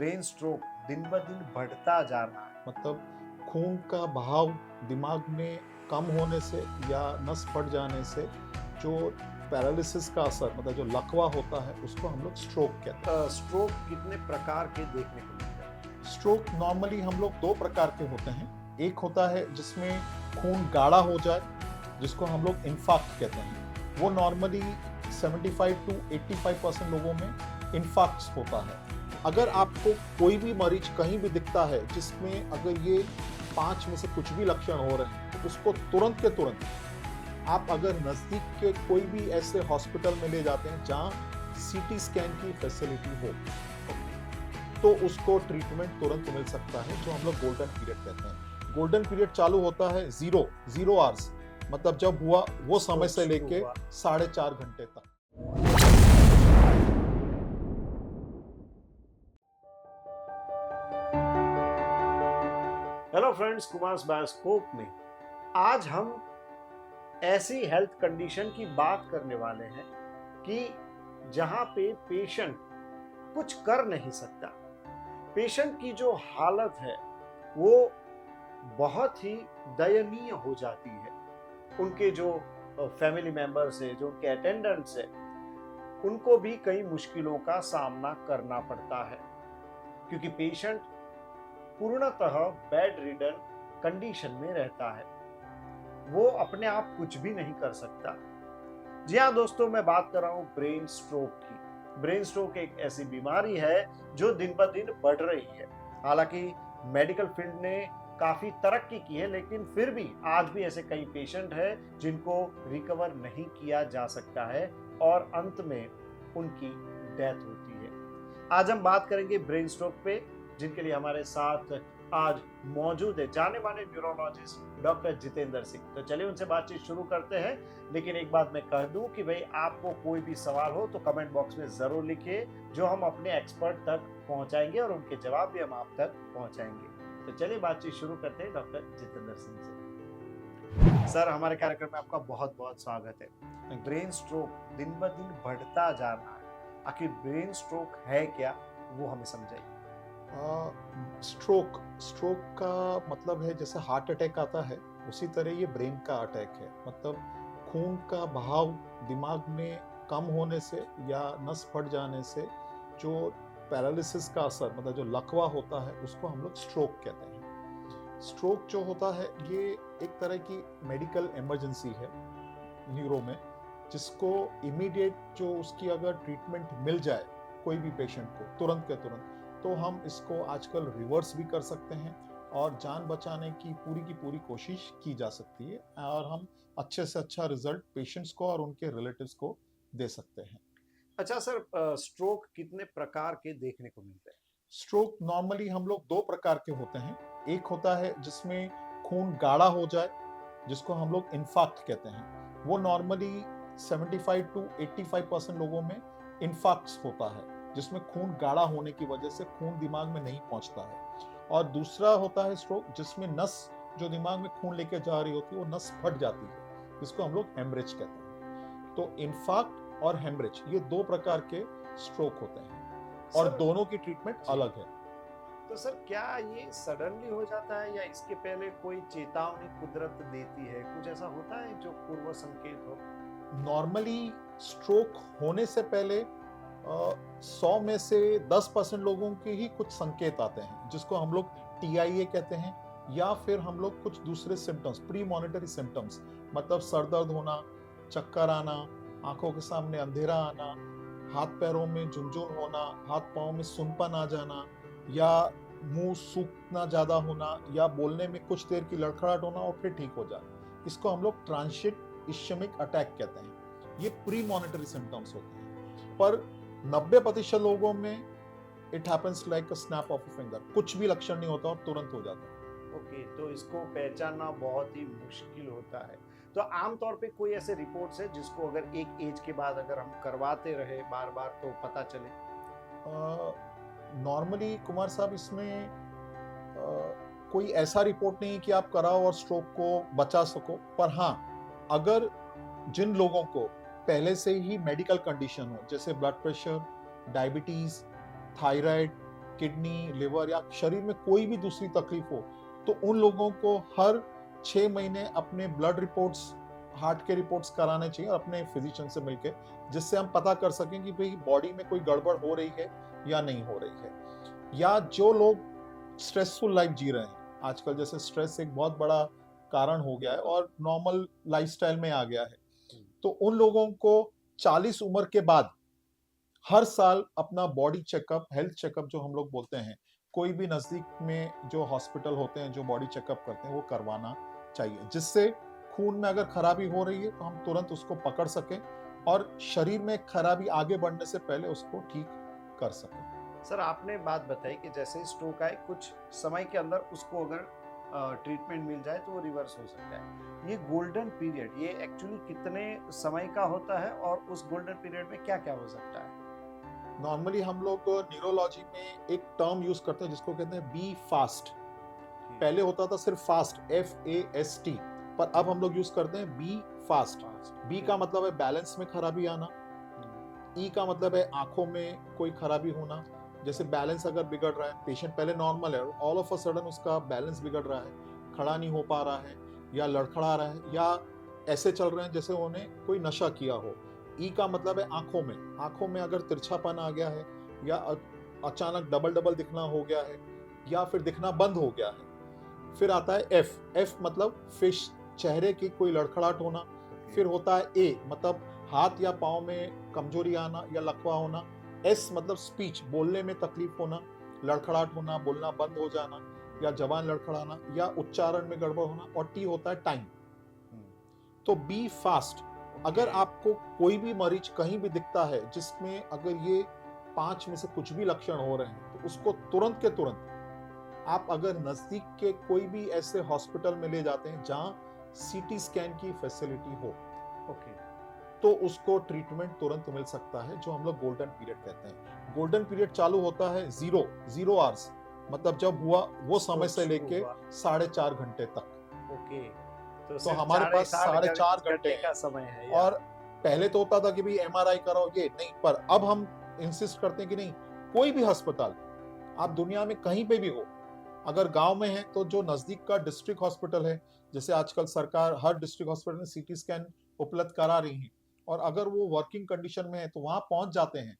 Brain stroke दिन ब दिन बढ़ता जा रहा है। मतलब खून का बहाव दिमाग में कम होने से या नस फट जाने से जो पैरालिसिस का असर मतलब जो लकवा होता है उसको हम लोग स्ट्रोक कहते हैं। स्ट्रोक कितने प्रकार के देखने को मिलते हैं? स्ट्रोक नॉर्मली हम लोग दो प्रकार के होते हैं। एक होता है जिसमें खून गाढ़ा हो जाए, जिसको हम लोग इन्फार्क्ट कहते हैं। वो नॉर्मली 75 टू 85% लोगों में इन्फार्क्ट होता है। अगर आपको कोई भी मरीज कहीं भी दिखता है जिसमें अगर ये 5 में से कुछ भी लक्षण हो रहे हैं तो उसको तुरंत के तुरंत आप अगर नज़दीक के कोई भी ऐसे हॉस्पिटल में ले जाते हैं जहाँ सीटी स्कैन की फैसिलिटी हो तो उसको ट्रीटमेंट तुरंत मिल सकता है, जो हम लोग गोल्डन पीरियड कहते हैं। गोल्डन पीरियड चालू होता है 0 आवर्स, मतलब जब हुआ वो समय से लेके 4.5 घंटे तक। हेलो फ्रेंड्स, कुमार बायोस्कोप में आज हम ऐसी हेल्थ कंडीशन की बात करने वाले हैं कि जहां पे पेशेंट कुछ कर नहीं सकता। पेशेंट की जो हालत है वो बहुत ही दयनीय हो जाती है। उनके जो फैमिली मेंबर्स है, जो उनके अटेंडेंट्स है, उनको भी कई मुश्किलों का सामना करना पड़ता है, क्योंकि पेशेंट पूर्णतः बेड रिडन कंडीशन में रहता है। वो अपने आप कुछ भी नहीं कर सकता। जी हाँ दोस्तों, मैं बात कर रहा हूँ ब्रेन स्ट्रोक की। ब्रेन स्ट्रोक एक ऐसी बीमारी है जो दिन ब दिन बढ़ रही है। हालांकि मेडिकल फील्ड ने काफी तरक्की की है, लेकिन फिर भी आज भी ऐसे कई पेशेंट हैं जिनको रिकवर नहीं किया जा सकता है और अंत में उनकी डेथ होती है। आज हम बात करेंगे ब्रेन स्ट्रोक पे, जिनके लिए हमारे साथ आज मौजूद है जाने माने न्यूरोलॉजिस्ट डॉक्टर जितेंद्र सिंह। तो चलिए उनसे बातचीत शुरू करते हैं। लेकिन एक बात मैं कह दूं कि भाई आपको कोई भी सवाल हो तो कमेंट बॉक्स में जरूर लिखिए, जो हम अपने एक्सपर्ट तक पहुंचाएंगे और उनके जवाब भी हम आप तक पहुंचाएंगे। तो चलिए बातचीत शुरू करते हैं डॉक्टर जितेंद्र सिंह से। सर, हमारे कार्यक्रम में आपका बहुत बहुत स्वागत है। ब्रेन स्ट्रोक दिन ब दिन बढ़ता जा रहा है, आखिर ब्रेन स्ट्रोक है क्या, वो हमें समझाइए। स्ट्रोक का मतलब है जैसे हार्ट अटैक आता है उसी तरह ये ब्रेन का अटैक है। मतलब खून का बहाव दिमाग में कम होने से या नस फट जाने से जो पैरालिसिस का असर मतलब जो लकवा होता है उसको हम लोग स्ट्रोक कहते हैं। स्ट्रोक जो होता है ये एक तरह की मेडिकल इमरजेंसी है न्यूरो में, जिसको इमीडिएट जो उसकी अगर ट्रीटमेंट मिल जाए कोई भी पेशेंट को तुरंत के तुरंत, तो हम इसको आजकल रिवर्स भी कर सकते हैं और जान बचाने की पूरी कोशिश की जा सकती है और हम अच्छे से अच्छा रिजल्ट पेशेंट्स को और उनके रिलेटिव्स को दे सकते हैं। अच्छा सर, स्ट्रोक कितने प्रकार के देखने को मिलते हैं? स्ट्रोक नॉर्मली हम लोग दो प्रकार के होते हैं। एक होता है जिसमें खून गाढ़ा हो जाए, जिसको हम लोग इन्फार्क्ट कहते हैं। वो नॉर्मली 75 टू 85% लोगों में इन्फार्क्ट होता है, जिसमें खून गाढ़ा होने की वजह से खून दिमाग में नहीं पहुंचता है। और दूसरा होता है स्ट्रोक जिसमें नस जो दिमाग में खून लेके जा रही होती है वो नस फट जाती है, जिसको हम लोग हेमरेज कहते हैं। तो इन्फार्क्ट और हेमरेज ये दो प्रकार के स्ट्रोक होते हैं और सर, दोनों की ट्रीटमेंट अलग है। तो सर क्या ये सडनली हो जाता है या इसके पहले कोई चेतावनी कुदरत देती है? कुछ ऐसा होता है जो पूर्व संकेत हो? नॉर्मली स्ट्रोक होने से पहले 100 में से 10% लोगों के ही कुछ संकेत आते हैं, जिसको हम लोग टीआईए कहते हैं, या फिर हम लोग कुछ दूसरे सिम्टम्स, प्री मॉनिटरी सिम्टम्स, मतलब सर दर्द होना, चक्कर आना, आंखों के सामने अंधेरा आना, हाथ पैरों में झुनझुन होना, हाथ पांव में सुनपन आ जाना, या मुंह सूखना ज्यादा होना, या बोलने में कुछ देर की लड़खड़ाहट होना और फिर ठीक हो जाना। इसको हम लोग ट्रांसिएंट इश्चेमिक अटैक कहते हैं। ये प्री मॉनिटरी सिम्टम्स होते हैं, पर 90% लोगों में it happens like a snap of a finger, कुछ भी लक्षण नहीं होता और तुरंत हो जाता है। ओके, तो इसको पहचानना बहुत ही मुश्किल होता है। तो आमतौर पे कोई ऐसे रिपोर्ट्स है जिसको अगर एक एज के बाद अगर हम करवाते रहे बार बार तो पता चले? नॉर्मली कुमार साहब इसमें कोई ऐसा रिपोर्ट नहीं कि आप कराओ और स्ट्रोक को बचा सको, पर हाँ, अगर जिन लोगों को पहले से ही मेडिकल कंडीशन हो, जैसे blood pressure, diabetes, thyroid, kidney, liver या शरीर में कोई भी दूसरी तकलीफ हो, तो उन लोगों को हर 6 महीने अपने ब्लड रिपोर्ट्स, हार्ट के रिपोर्ट्स कराने चाहिए अपने फिजिशियन से मिलके, जिससे हम पता कर सकें कि भाई बॉडी में कोई गड़बड़ हो रही है या नहीं हो रही है। या जो लोग स्ट्रेसफुल लाइफ जी रहे हैं, आजकल जैसे स्ट्रेस एक बहुत बड़ा कारण हो गया है और नॉर्मल लाइफस्टाइल में आ गया है, तो उन लोगों को 40 उम्र के बाद हर साल अपना बॉडी चेकअप, हेल्थ चेकअप जो हम लोग बोलते हैं, कोई भी नजदीक में जो हॉस्पिटल होते हैं जो बॉडी चेकअप करते हैं वो करवाना चाहिए, जिससे खून में अगर खराबी हो रही है तो हम तुरंत उसको पकड़ सकें और शरीर में खराबी आगे बढ़ने से पहले उसको ठीक कर सकें। सर आपने बात बताई कि जैसे स्ट्रोक आए कुछ समय के अंदर उसको अगर ट्रीटमेंट मिल जाए तो वो रिवर्स हो सकता है। ये गोल्डन पीरियड ये एक्चुअली कितने समय का होता है और उस गोल्डन पीरियड में क्या क्या हो सकता है? नॉर्मली हम लोग न्यूरोलॉजी में एक टर्म यूज करते हैं जिसको कहते हैं बी फास्ट। पहले होता था सिर्फ फास्ट, FAST, पर अब हम लोग यूज करते हैं बी फास्ट। बी का मतलब है बैलेंस में खराबी आना, ई का मतलब है आंखों में कोई खराबी होना, जैसे बैलेंस अगर बिगड़ रहा है, पेशेंट पहले नॉर्मल है, ऑल ऑफ अ सडन उसका बैलेंस बिगड़ रहा है, खड़ा नहीं हो पा रहा है या लड़खड़ा रहा है या ऐसे चल रहे हैं जैसे उन्हें कोई नशा किया हो। ई का मतलब है आंखों में अगर तिरछापन आ गया है या अचानक डबल डबल दिखना हो गया है या फिर दिखना बंद हो गया है। फिर आता है एफ मतलब फिश, चेहरे की कोई लड़खड़ाहट होना। फिर होता है ए मतलब हाथ या पाँव में कमजोरी आना या लकवा होना। एस मतलब स्पीच, बोलने में तकलीफ होना, लड़खड़ाहट होना, बोलना बंद हो जाना या जबान लड़खड़ाना या उच्चारण में गड़बड़ होना। और टी होता है टाइम। तो बी फास्ट। अगर आपको कोई भी मरीज कहीं भी दिखता है जिसमें अगर ये 5 में से कुछ भी लक्षण हो रहे हैं तो उसको तुरंत के तुरंत आप अगर नजदीक के कोई भी ऐसे हॉस्पिटल में ले जाते हैं जहां CT स्कैन की फैसिलिटी हो, तो उसको ट्रीटमेंट तुरंत मिल सकता है, जो हम लोग गोल्डन पीरियड कहते हैं। गोल्डन पीरियड चालू होता है 0 आवर्स, मतलब जब हुआ वो समय से लेके 4.5 घंटे तक। तो हमारे पास 4.5 घंटे का हैं। समय है और पहले तो होता था कि भाई MRI कराओ, ये नहीं, पर अब हम इंसिस्ट करते हैं कि नहीं, कोई भी अस्पताल आप दुनिया में कहीं पे भी हो, अगर गांव में है तो जो नजदीक का डिस्ट्रिक्ट हॉस्पिटल है, जैसे आजकल सरकार हर डिस्ट्रिक्ट हॉस्पिटल में CT स्कैन उपलब्ध करा रही है, और अगर वो वर्किंग कंडीशन में है तो वहां पहुंच जाते हैं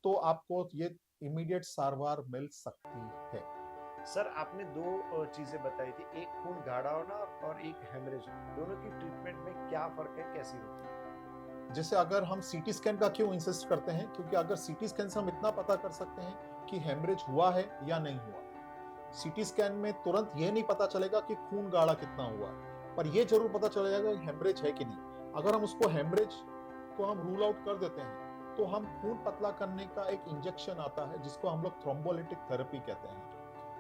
तो आपको ये इमीडिएट सारवार मिल सकती है। सर आपने दो चीजें बताई थी, एक खून गाढ़ा होना और एक हेमरेज, दोनों की ट्रीटमेंट में क्या फर्क है, कैसी होती है? जैसे अगर हम CT स्कैन का क्यों इंसिस्ट करते हैं, क्योंकि अगर CT स्कैन से हम इतना पता कर सकते हैं कि हेमरेज हुआ है या नहीं हुआ। CT स्कैन में तुरंत ये नहीं पता चलेगा कि खून गाढ़ा कितना हुआ है, पर ये जरूर पता चलेगा कि हेमरेज है कि नहीं। अगर हम उसको हेमरेज को हम रूल आउट कर देते हैं तो हम खून पतला करने का एक इंजेक्शन आता है जिसको हम लोग थ्रोम्बोलिटिक थेरेपी कहते हैं।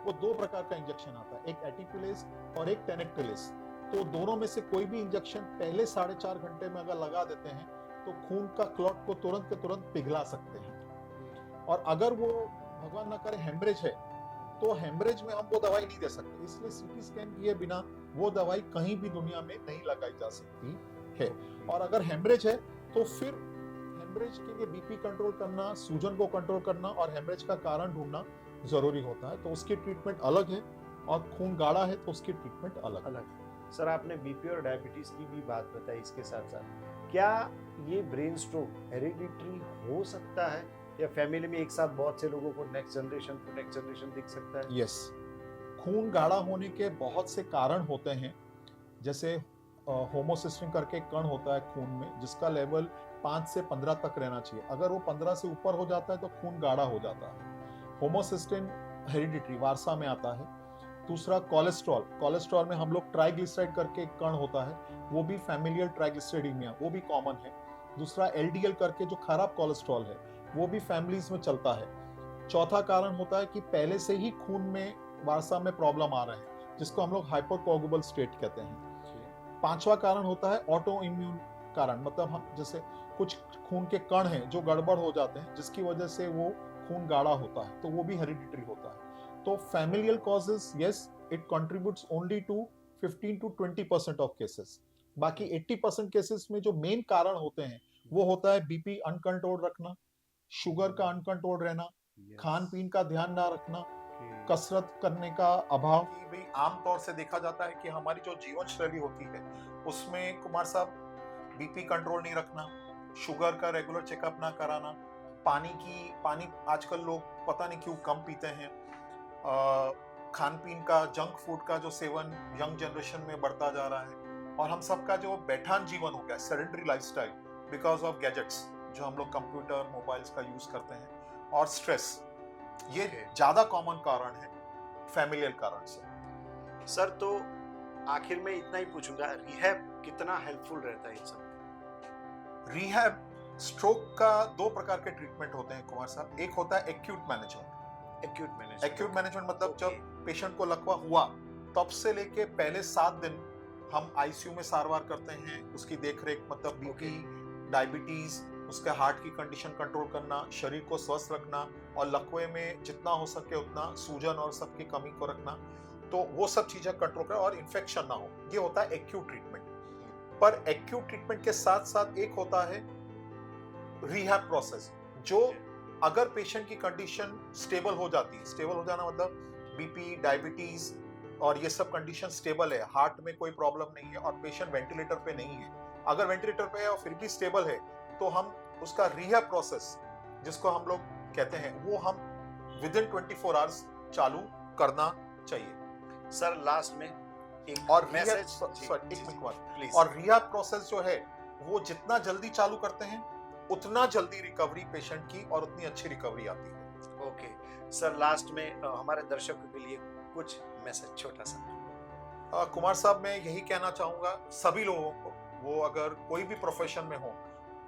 वो 2 प्रकार का इंजेक्शन आता है, एक एटिपिलेस और एक टेनेक्टिलेस। तो दोनों में से कोई भी इंजेक्शन पहले 4.5 घंटे में अगर लगा देते हैं तो खून का क्लॉट को तुरंत के तुरंत पिघला सकते हैं। और अगर वो भगवान ना करे हेमरेज है तो हेमरेज में हम वो दवाई नहीं दे सकते, इसलिए CT स्कैन किए बिना वो दवाई कहीं भी दुनिया में नहीं लगाई जा सकती है। और अगर हेमरेज है तो फिर हेमरेज के लिए BP कंट्रोल करना, सूजन को कंट्रोल करना और हेमरेज का कारण ढूंढना जरूरी होता है, तो उसकी ट्रीटमेंट अलग है। और खून गाढ़ा है तो उसकी ट्रीटमेंट अलग। सर आपने BP और डायबिटीज की भी बात बताई, इसके साथ साथ क्या ये ब्रेन स्ट्रोक हेरिडिटरी हो सकता है या फैमिली में एक साथ बहुत से लोगों को नेक्स्ट जनरेशन दिख सकता है? यस, खून गाढ़ा होने के बहुत से कारण होते हैं, जैसे होमोसिस्टिन करके एक कण होता है खून में जिसका लेवल 5 से 15 तक रहना चाहिए। अगर वो 15 से ऊपर हो जाता है तो खून गाढ़ा हो जाता है। होमोसिस्टिन हेरिडिटरी, वारसा में आता है। दूसरा कोलेस्ट्रॉल में हम लोग ट्राइग्लिसराइड करके एक कण होता है, वो भी फैमिलियल ट्राइग्लिसराइडीमिया, वो भी कॉमन है। दूसरा LDL करके जो खराब कोलेस्ट्रॉल है वो भी फैमिलीज में चलता है। चौथा कारण होता है कि पहले से ही खून में वारसा में प्रॉब्लम आ रहा है, जिसको हम लोग हाइपोकोगुबल स्टेट कहते हैं। पांचवा कारण होता है ऑटो इम्यून कारण, मतलब हम जैसे कुछ खून के कण हैं जो गड़बड़ हो जाते हैं जिसकी वजह से वो खून गाढ़ा होता है, तो वो भी हेरिडिटरी होता है। तो familial causes, yes, it contributes only to 15 to 20% of cases. बाकी 80% केसेस में जो मेन कारण होते हैं वो होता है BP अनकंट्रोल रखना, शुगर का अनकंट्रोल रहना, खान पीन का ध्यान ना रखना, कि कसरत करने का अभाव। कि भाई आमतौर से देखा जाता है कि हमारी जो जीवन शैली होती है उसमें कुमार साहब बीपी कंट्रोल नहीं रखना, शुगर का रेगुलर चेकअप ना कराना, पानी आजकल लोग पता नहीं क्यों कम पीते हैं, खान पीन का जंक फूड का जो सेवन यंग जनरेशन में बढ़ता जा रहा है, और हम सबका जो बैठान जीवन हो गया, sedentary lifestyle because of gadgets जो हम लोग कंप्यूटर मोबाइल्स का यूज करते हैं, और स्ट्रेस, ये ज्यादा कॉमन कारण है फैमिलियल कारण से। सर तो आखिर में इतना ही पूछूंगा, रिहैब कितना हेल्पफुल रहता है इन सब? रिहैब, स्ट्रोक का दो प्रकार के ट्रीटमेंट होते हैं कुमार साहब। एक होता है एक्यूट मैनेजमेंट। एक्यूट मैनेजमेंट मतलब जब पेशेंट को लकवा हुआ तब से लेके पहले 7 दिन हम आईसीयू में सारवार करते हैं, उसकी देखरेख, मतलब बीपी, डायबिटीज, उसके हार्ट की कंडीशन कंट्रोल करना, शरीर को स्वस्थ रखना, और लकवे में जितना हो सके उतना सूजन और सबकी कमी को रखना, तो वो सब चीजें कंट्रोल करें और इन्फेक्शन ना हो। ये होता है एक्यूट ट्रीटमेंट। पर एक्यूट ट्रीटमेंट के साथ साथ एक होता है रिहैब प्रोसेस, जो अगर पेशेंट की कंडीशन स्टेबल हो जाती है, स्टेबल हो जाना मतलब बीपी, डायबिटीज और ये सब कंडीशन स्टेबल है, हार्ट में कोई प्रॉब्लम नहीं है और पेशेंट वेंटिलेटर पे नहीं है, अगर वेंटिलेटर पे है और फिर भी स्टेबल है, तो हम उसका रिहैब प्रोसेस जिसको हम लोग कहते हैं वो हम विद इन 24 आवर्स चालू करना चाहिए। सर लास्ट में एक और मैसेज प्लीज। और रिहैब प्रोसेस जो है वो जितना जल्दी चालू करते हैं उतना जल्दी रिकवरी पेशेंट की और उतनी अच्छी रिकवरी आती है। ओके सर, लास्ट में हमारे दर्शकों के लिए कुछ मैसेज छोटा सा। कुमार साहब, मैं यही कहना चाहूंगा सभी लोगों को, वो अगर कोई भी प्रोफेशन में हो,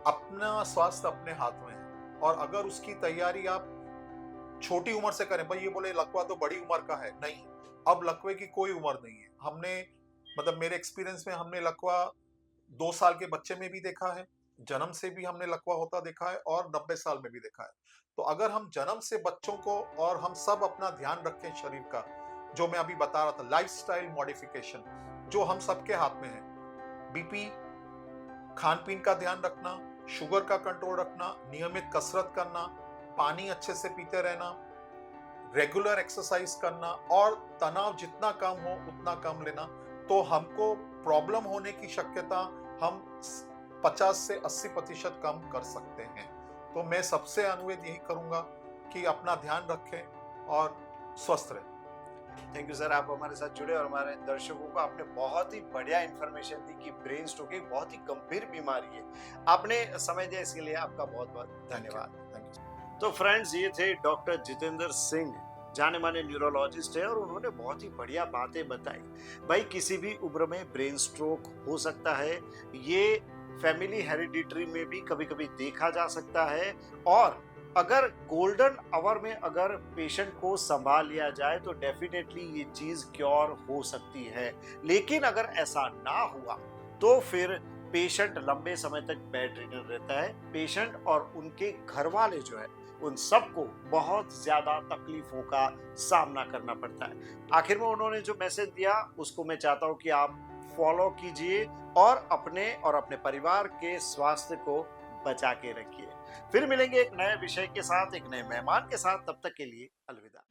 अपना स्वास्थ्य अपने हाथ में है, और अगर उसकी तैयारी आप छोटी उम्र से करें, भाई ये बोले लकवा तो बड़ी उम्र का है, नहीं, अब लकवे की कोई उम्र नहीं है। हमने, मतलब मेरे एक्सपीरियंस में हमने लकवा 2 साल के बच्चे में भी देखा है, जन्म से भी हमने लकवा होता देखा है, और 90 साल में भी देखा है। तो अगर हम जन्म से बच्चों को और हम सब अपना ध्यान रखें शरीर का, जो मैं अभी बता रहा था, लाइफस्टाइल मॉडिफिकेशन जो हम सबके हाथ में है, बीपी, खान पीन का ध्यान रखना, शुगर का कंट्रोल रखना, नियमित कसरत करना, पानी अच्छे से पीते रहना, रेगुलर एक्सरसाइज करना, और तनाव जितना कम हो उतना कम लेना, तो हमको प्रॉब्लम होने की शक्यता हम 50 से 80% कम कर सकते हैं। तो मैं सबसे अनुरोध यही करूंगा कि अपना ध्यान रखें और स्वस्थ रहें। थैंक यू सर, आप हमारे साथ जुड़े और हमारे दर्शकों को आपने बहुत ही बढ़िया इंफॉर्मेशन दी कि ब्रेन स्ट्रोक एक बहुत ही गंभीर बीमारी है। आपने समय दिया इसके लिए आपका बहुत बहुत धन्यवाद। Thank you. तो फ्रेंड्स, ये थे डॉक्टर जितेंद्र सिंह, जाने माने न्यूरोलॉजिस्ट है, और उन्होंने बहुत ही बढ़िया बातें बताई। भाई किसी भी उम्र में ब्रेन स्ट्रोक हो सकता है, ये फैमिली हेरिडिटरी में भी कभी कभी देखा जा सकता है, और अगर गोल्डन आवर में अगर पेशेंट को संभाल लिया जाए तो डेफिनेटली ये चीज क्योर हो सकती है। लेकिन अगर ऐसा ना हुआ तो फिर पेशेंट लंबे समय तक बेड रिडन रहता है। पेशेंट और उनके घर वाले जो है उन सबको बहुत ज्यादा तकलीफों का सामना करना पड़ता है। आखिर में उन्होंने जो मैसेज दिया उसको मैं चाहता हूं कि आप फॉलो कीजिए और अपने परिवार के स्वास्थ्य को बचा के रखिए। फिर मिलेंगे एक नए विषय के साथ, एक नए मेहमान के साथ। तब तक के लिए अलविदा।